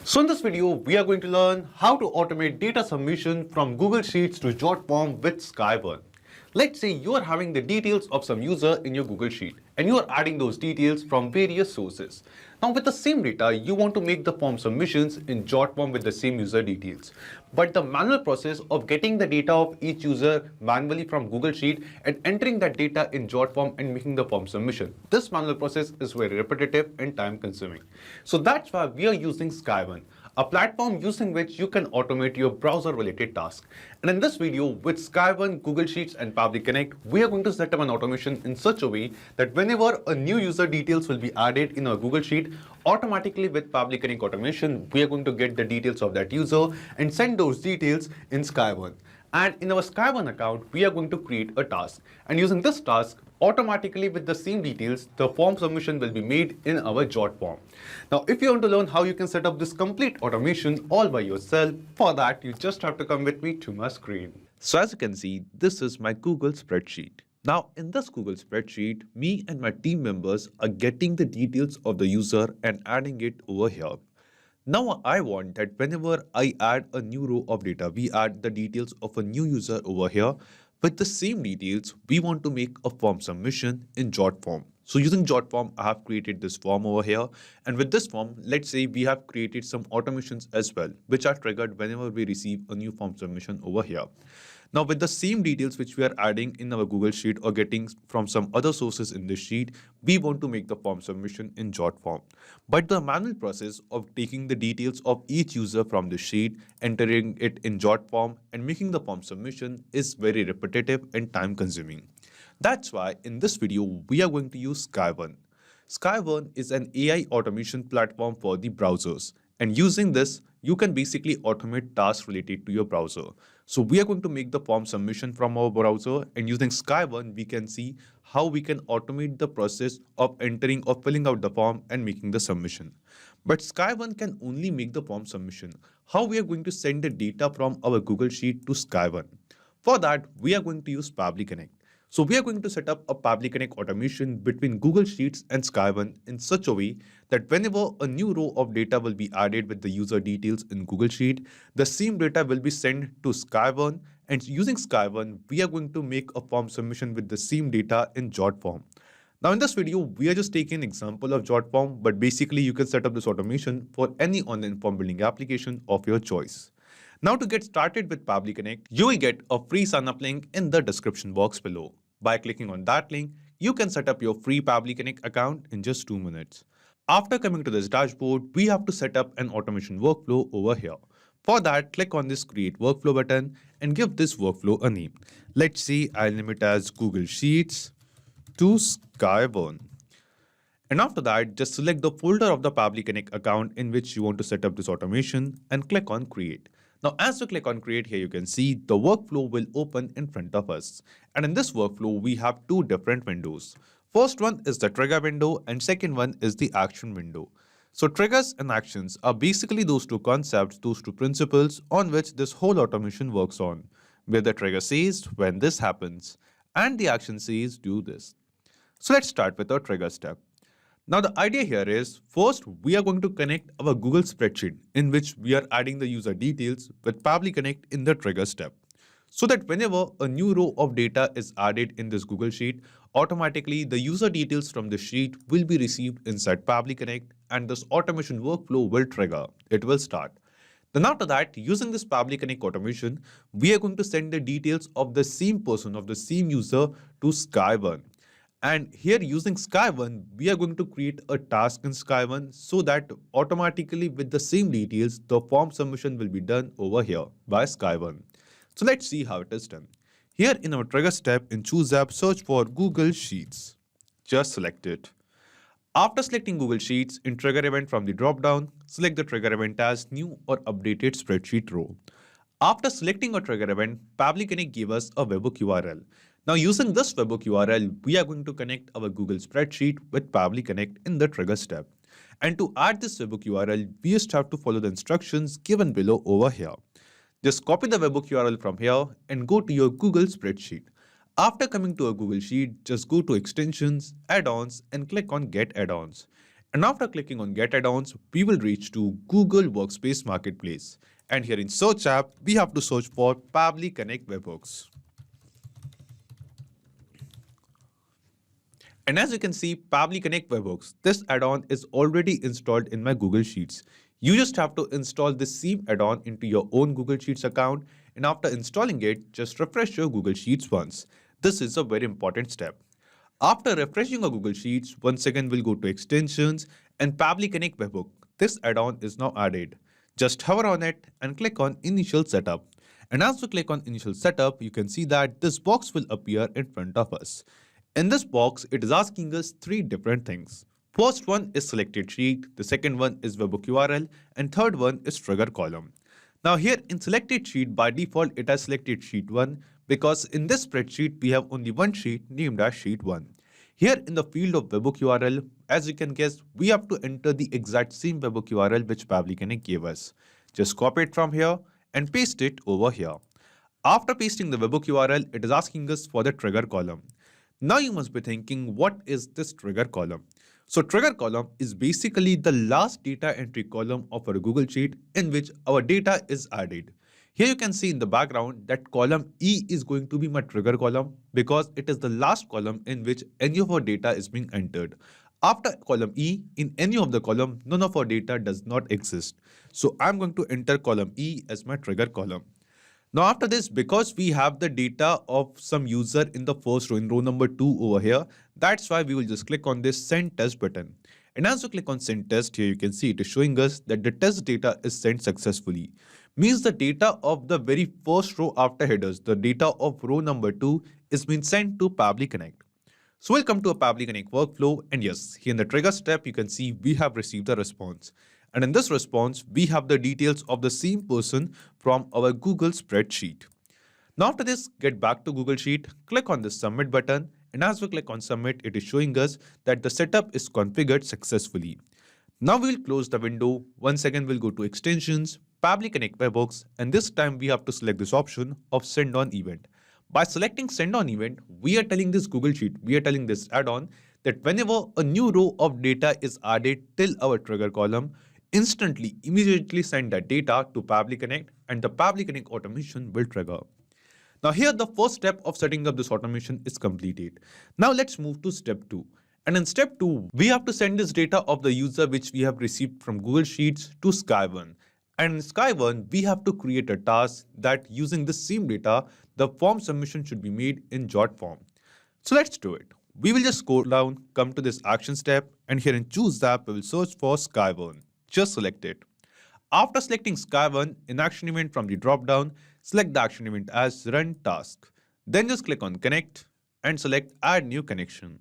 So in this video, we are going to learn how to automate data submission from Google Sheets to Jotform with Skyvern. Let's say you are having the details of some user in your Google Sheet and you are adding those details from various sources. Now with the same data, you want to make the form submissions in Jotform with the same user details. But the manual process of getting the data of each user manually from Google Sheet and entering that data in Jotform and making the form submission. This manual process is very repetitive and time consuming. So that's why we are using Skyvern, a platform using which you can automate your browser related tasks. And in this video with Skyvern, Google Sheets and Pabbly Connect, we are going to set up an automation in such a way that whenever a new user details will be added in our Google Sheet, automatically with Pabbly Connect automation, we are going to get the details of that user and send those details in Skyvern. And in our Skyvern account, we are going to create a task. And using this task, automatically with the same details, the form submission will be made in our Jotform. Now, if you want to learn how you can set up this complete automation all by yourself, for that, you just have to come with me to my screen. So as you can see, this is my Google spreadsheet. Now in this Google spreadsheet, me and my team members are getting the details of the user and adding it over here. Now I want that whenever I add a new row of data, we add the details of a new user over here. With the same details, we want to make a form submission in Jotform. So using Jotform, I have created this form over here. And with this form, let's say we have created some automations as well, which are triggered whenever we receive a new form submission over here. Now with the same details which we are adding in our Google Sheet or getting from some other sources in this sheet, we want to make the form submission in Jotform. But the manual process of taking the details of each user from the sheet, entering it in Jotform and making the form submission is very repetitive and time consuming. That's why in this video, we are going to use Skyvern. Skyvern is an AI automation platform for the browsers. And using this, you can basically automate tasks related to your browser. So we are going to make the form submission from our browser, and using Skyvern, we can see how we can automate the process of entering or filling out the form and making the submission. But Skyvern can only make the form submission. How we are going to send the data from our Google Sheet to Skyvern? For that, we are going to use Pabbly Connect. So we are going to set up a Pabbly Connect automation between Google Sheets and Skyvern in such a way that whenever a new row of data will be added with the user details in Google Sheet, the same data will be sent to Skyvern, and using Skyvern, we are going to make a form submission with the same data in Jotform. Now in this video, we are just taking an example of Jotform, but basically you can set up this automation for any online form building application of your choice. Now to get started with Pabbly Connect, you will get a free sign-up link in the description box below. By clicking on that link, you can set up your free Pabbly Connect account in just 2 minutes. After coming to this dashboard, we have to set up an automation workflow over here. For that, click on this Create Workflow button and give this workflow a name. Let's say I'll name it as Google Sheets to Skyvern. And after that, just select the folder of the Pabbly Connect account in which you want to set up this automation and click on Create. Now, as you click on Create here, you can see the workflow will open in front of us. And in this workflow, we have two different windows. First one is the trigger window and second one is the action window. So triggers and actions are basically those two concepts, those two principles on which this whole automation works on, where the trigger says when this happens and the action says do this. So let's start with our trigger step. Now the idea here is, first we are going to connect our Google spreadsheet in which we are adding the user details with Pabbly Connect in the trigger step. So that whenever a new row of data is added in this Google Sheet, automatically the user details from the sheet will be received inside Pabbly Connect and this automation workflow will trigger. It will start. Then after that, using this Pabbly Connect automation, we are going to send the details of the same person, of the same user to Skyvern. And here using Skyvern, we are going to create a task in Skyvern so that automatically with the same details, the form submission will be done over here by Skyvern. So let's see how it is done. Here in our trigger step in Choose App, search for Google Sheets. Just select it. After selecting Google Sheets, in Trigger Event from the drop-down, select the trigger event as New or Updated Spreadsheet row. After selecting a trigger event, Pabbly Connect gave us a webhook URL. Now using this webhook URL, we are going to connect our Google spreadsheet with Pabbly Connect in the trigger step. And to add this webhook URL, we just have to follow the instructions given below over here. Just copy the webhook URL from here and go to your Google spreadsheet. After coming to a Google Sheet, just go to Extensions, Add-ons and click on Get Add-ons. And after clicking on Get Add-ons, we will reach to Google Workspace Marketplace. And here in Search app, we have to search for Pabbly Connect Webhooks. And as you can see, Pabbly Connect Webhooks, this add-on is already installed in my Google Sheets. You just have to install this same add-on into your own Google Sheets account, and after installing it, just refresh your Google Sheets once. This is a very important step. After refreshing your Google Sheets, once again we'll go to Extensions and Pabbly Connect Webhook. This add-on is now added. Just hover on it and click on Initial Setup. And as we click on Initial Setup, you can see that this box will appear in front of us. In this box, it is asking us three different things. First one is selected sheet, the second one is webhook URL, and third one is trigger column. Now here in selected sheet, by default, it has selected sheet 1 because in this spreadsheet, we have only one sheet named as sheet 1. Here in the field of webhook URL, as you can guess, we have to enter the exact same webhook URL which Pabbly Connect gave us. Just copy it from here and paste it over here. After pasting the webhook URL, it is asking us for the trigger column. Now you must be thinking, what is this trigger column? So trigger column is basically the last data entry column of our Google Sheet in which our data is added. Here you can see in the background that column E is going to be my trigger column because it is the last column in which any of our data is being entered. After column E, in any of the column, none of our data does not exist. So I'm going to enter column E as my trigger column. Now after this, because we have the data of some user in the first row, in row number 2 over here, that's why we will just click on this send test button. And as you click on send test, here you can see it is showing us that the test data is sent successfully. Means the data of the very first row after headers, the data of row number 2 is being sent to Pabbly Connect. So we'll come to a Pabbly Connect workflow, and yes, here in the trigger step, you can see we have received a response. And in this response, we have the details of the same person from our Google spreadsheet. Now after this, get back to Google Sheet, click on the submit button, and as we click on submit, it is showing us that the setup is configured successfully. Now we'll close the window. Once again, we'll go to extensions, Pabbly Connect Webhooks, and this time we have to select this option of send on event. By selecting send on event, we are telling this Google Sheet, we are telling this add-on that whenever a new row of data is added till our trigger column, instantly, immediately send that data to Pabbly Connect and the Pabbly Connect automation will trigger. Now here the first step of setting up this automation is completed. Now let's move to step 2. And in step 2, we have to send this data of the user which we have received from Google Sheets to Skyvern. And in Skyvern, we have to create a task that using the same data, the form submission should be made in Jotform. So let's do it. We will just scroll down, come to this action step, and here in choose app, we will search for Skyvern. Just select it. After selecting Skyvern, in action event from the drop-down, select the action event as run task. Then just click on connect and select add new connection.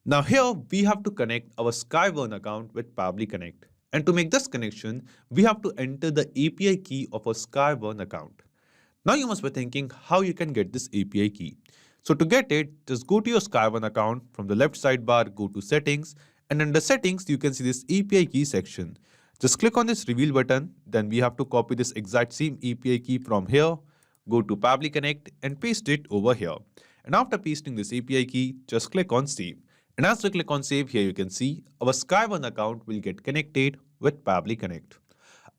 Now here we have to connect our Skyvern account with Pabbly Connect. And to make this connection, we have to enter the API key of a Skyvern account. Now you must be thinking how you can get this API key. So to get it, just go to your Skyvern account. From the left sidebar, go to settings, and under settings, you can see this API key section. Just click on this reveal button, then we have to copy this exact same API key from here, go to Pabbly Connect and paste it over here. And after pasting this API key, just click on save. And as we click on save, here you can see our Skyvern account will get connected with Pabbly Connect.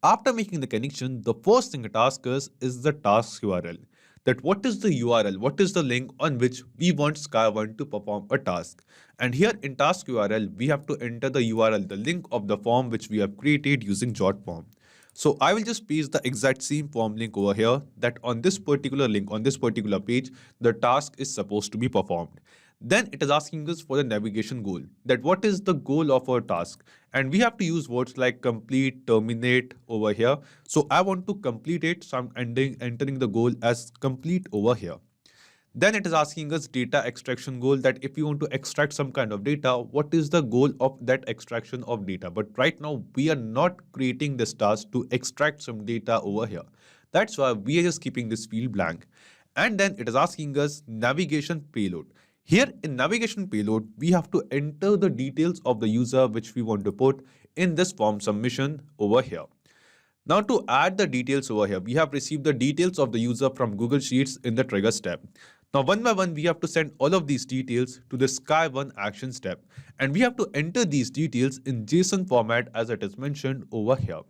After making the connection, the first thing it asks us is the task URL. That what is the URL, what is the link on which we want Skyvern to perform a task. And here in task URL, we have to enter the URL, the link of the form which we have created using Jotform. So I will just paste the exact same form link over here that on this particular link, on this particular page, the task is supposed to be performed. Then it is asking us for the navigation goal, that what is the goal of our task. And we have to use words like complete, terminate over here. So I want to complete it, so I'm entering the goal as complete over here. Then it is asking us data extraction goal, that if you want to extract some kind of data, what is the goal of that extraction of data? But right now we are not creating this task to extract some data over here. That's why we are just keeping this field blank. And then it is asking us navigation payload. Here in navigation payload, we have to enter the details of the user which we want to put in this form submission over here. Now to add the details over here, we have received the details of the user from Google Sheets in the trigger step. Now, one by one, we have to send all of these details to the Skyvern action step, and we have to enter these details in JSON format as it is mentioned over here.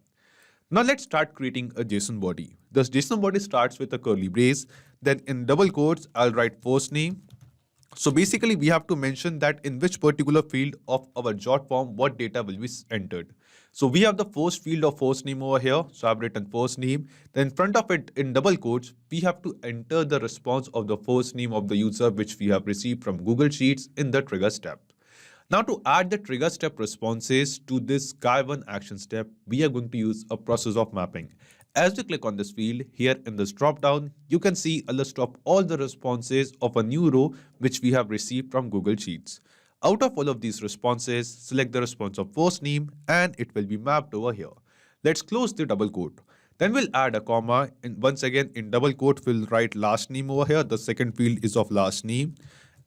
Now let's start creating a JSON body. This JSON body starts with a curly brace, then in double quotes, I'll write first name. So basically we have to mention that in which particular field of our jot form, what data will be entered. So we have the first field of first name over here. So I've written first name. Then in front of it in double quotes, we have to enter the response of the first name of the user which we have received from Google Sheets in the trigger step. Now to add the trigger step responses to this Skyvern action step, we are going to use a process of mapping. As we click on this field, here in this drop down, you can see a list of all the responses of a new row which we have received from Google Sheets. Out of all of these responses, select the response of first name and it will be mapped over here. Let's close the double quote. Then we'll add a comma and once again in double quote we'll write last name over here. The second field is of last name.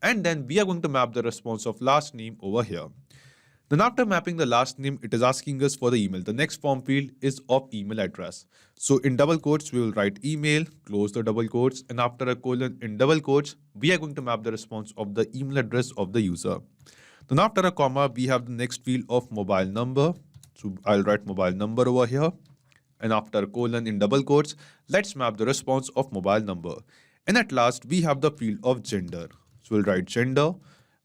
And then we are going to map the response of last name over here. Then after mapping the last name, it is asking us for the email. The next form field is of email address. So in double quotes, we will write email, close the double quotes, and after a colon in double quotes, we are going to map the response of the email address of the user. Then after a comma, we have the next field of mobile number. So I'll write mobile number over here. And after a colon in double quotes, let's map the response of mobile number. And at last, we have the field of gender. So we'll write gender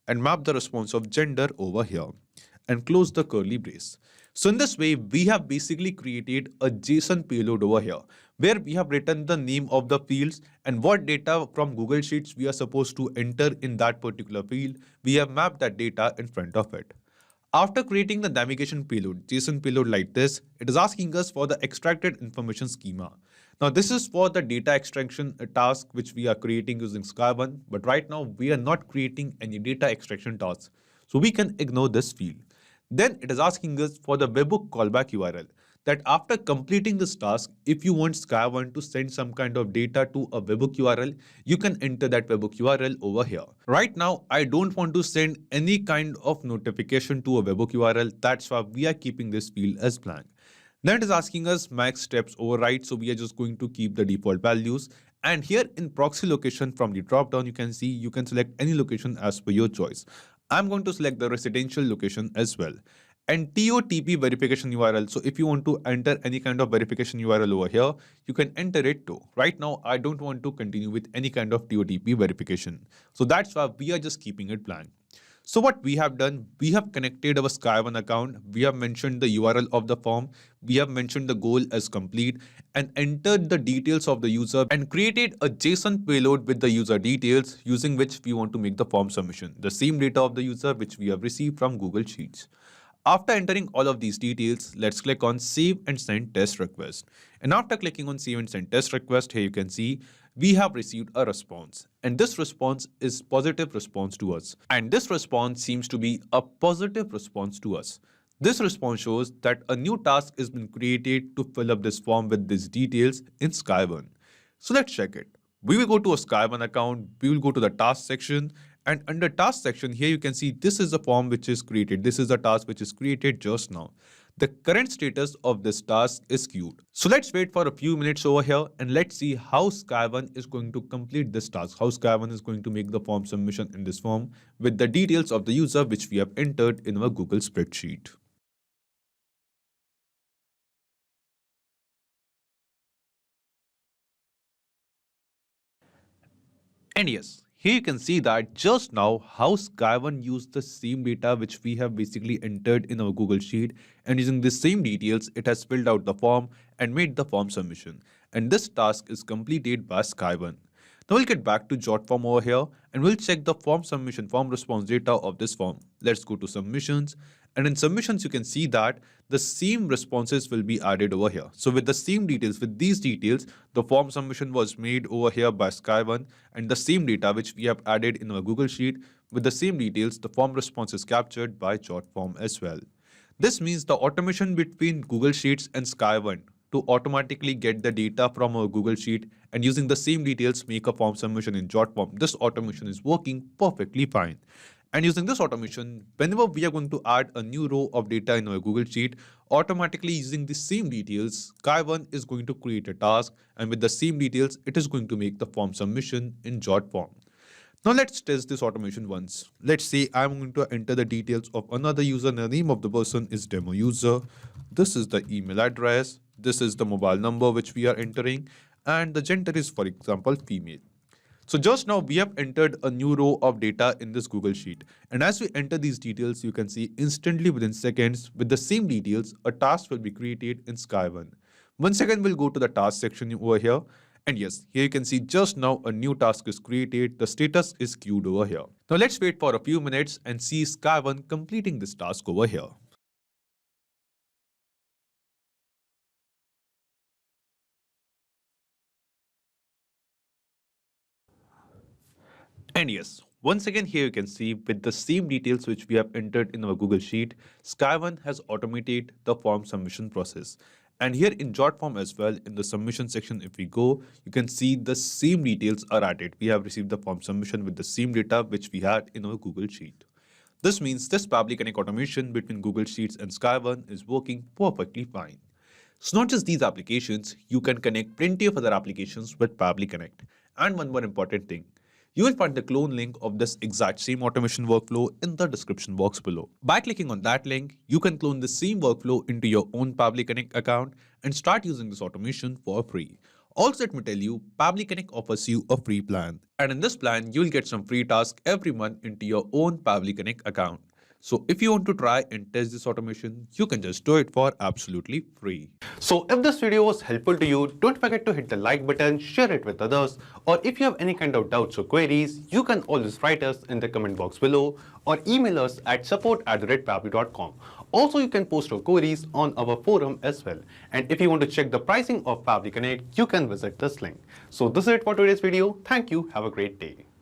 and map the response of gender over here and close the curly brace. So in this way, we have basically created a JSON payload over here where we have written the name of the fields and what data from Google Sheets we are supposed to enter in that particular field. We have mapped that data in front of it. After creating the navigation payload, JSON payload like this, it is asking us for the extracted information schema. Now this is for the data extraction task which we are creating using Skyvern, but right now we are not creating any data extraction tasks. So we can ignore this field. Then it is asking us for the webhook callback URL that after completing this task, if you want Skyvern to send some kind of data to a webhook URL, you can enter that webhook URL over here. Right now, I don't want to send any kind of notification to a webhook URL. That's why we are keeping this field as blank. Then it is asking us max steps override. So we are just going to keep the default values. And here in proxy location from the drop down, you can see you can select any location as per your choice. I'm going to select the residential location as well. And TOTP verification URL. So if you want to enter any kind of verification URL over here, you can enter it too. Right now, I don't want to continue with any kind of TOTP verification. So that's why we are just keeping it blank. So what we have done, we have connected our Skyvern account. We have mentioned the URL of the form. We have mentioned the goal as complete and entered the details of the user and created a JSON payload with the user details using which we want to make the form submission. The same data of the user which we have received from Google Sheets. After entering all of these details, let's click on Save and Send Test Request. And after clicking on Save and Send Test Request, here you can see we have received a response. And this response is positive response to us. And this response seems to be a positive response to us. This response shows that a new task has been created to fill up this form with these details in Skyvern. So let's check it. We will go to a Skyvern account. We will go to the task section. And under task section, here you can see this is the form which is created. This is the task which is created just now. The current status of this task is queued. So let's wait for a few minutes over here and let's see how Skyvern is going to complete this task. How Skyvern is going to make the form submission in this form with the details of the user which we have entered in our Google spreadsheet. And yes, here you can see that just now how Skyvern used the same data which we have basically entered in our Google Sheet, and using the same details, it has filled out the form and made the form submission. And this task is completed by Skyvern. Now we'll get back to Jotform over here and we'll check the form submission, form response data of this form. Let's go to submissions. And in submissions, you can see that the same responses will be added over here. So with the same details, with these details, the form submission was made over here by Skyvern, and the same data which we have added in our Google Sheet, with the same details, the form response is captured by Jotform as well. This means the automation between Google Sheets and Skyvern to automatically get the data from our Google Sheet and using the same details make a form submission in Jotform. This automation is working perfectly fine. And using this automation, whenever we are going to add a new row of data in our Google Sheet, automatically using the same details, Skyvern is going to create a task, and with the same details, it is going to make the form submission in Jotform. Now let's test this automation once. Let's say I'm going to enter the details of another user and the name of the person is demo user. This is the email address. This is the mobile number which we are entering, and the gender is, for example, female. So just now we have entered a new row of data in this Google Sheet. And as we enter these details, you can see instantly within seconds with the same details, a task will be created in Skyvern. Once again, we'll go to the task section over here. And yes, here you can see just now a new task is created. The status is queued over here. Now let's wait for a few minutes and see Skyvern completing this task over here. And yes, once again here you can see with the same details which we have entered in our Google Sheet, Skyvern has automated the form submission process. And here in Jotform as well, in the submission section, if we go, you can see the same details are added. We have received the form submission with the same data which we had in our Google Sheet. This means this Pabbly Connect automation between Google Sheets and Skyvern is working perfectly fine. It's not just these applications, you can connect plenty of other applications with Pabbly Connect. And one more important thing, you will find the clone link of this exact same automation workflow in the description box below. By clicking on that link, you can clone the same workflow into your own Pabbly Connect account and start using this automation for free. Also, let me tell you, Pabbly Connect offers you a free plan. And in this plan, you'll get some free tasks every month into your own Pabbly Connect account. So if you want to try and test this automation, you can just do it for absolutely free. So if this video was helpful to you, don't forget to hit the like button, share it with others, or if you have any kind of doubts or queries, you can always write us in the comment box below or email us at support@pabbly.com. Also, you can post your queries on our forum as well. And if you want to check the pricing of Pabbly Connect, you can visit this link. So this is it for today's video. Thank you. Have a great day.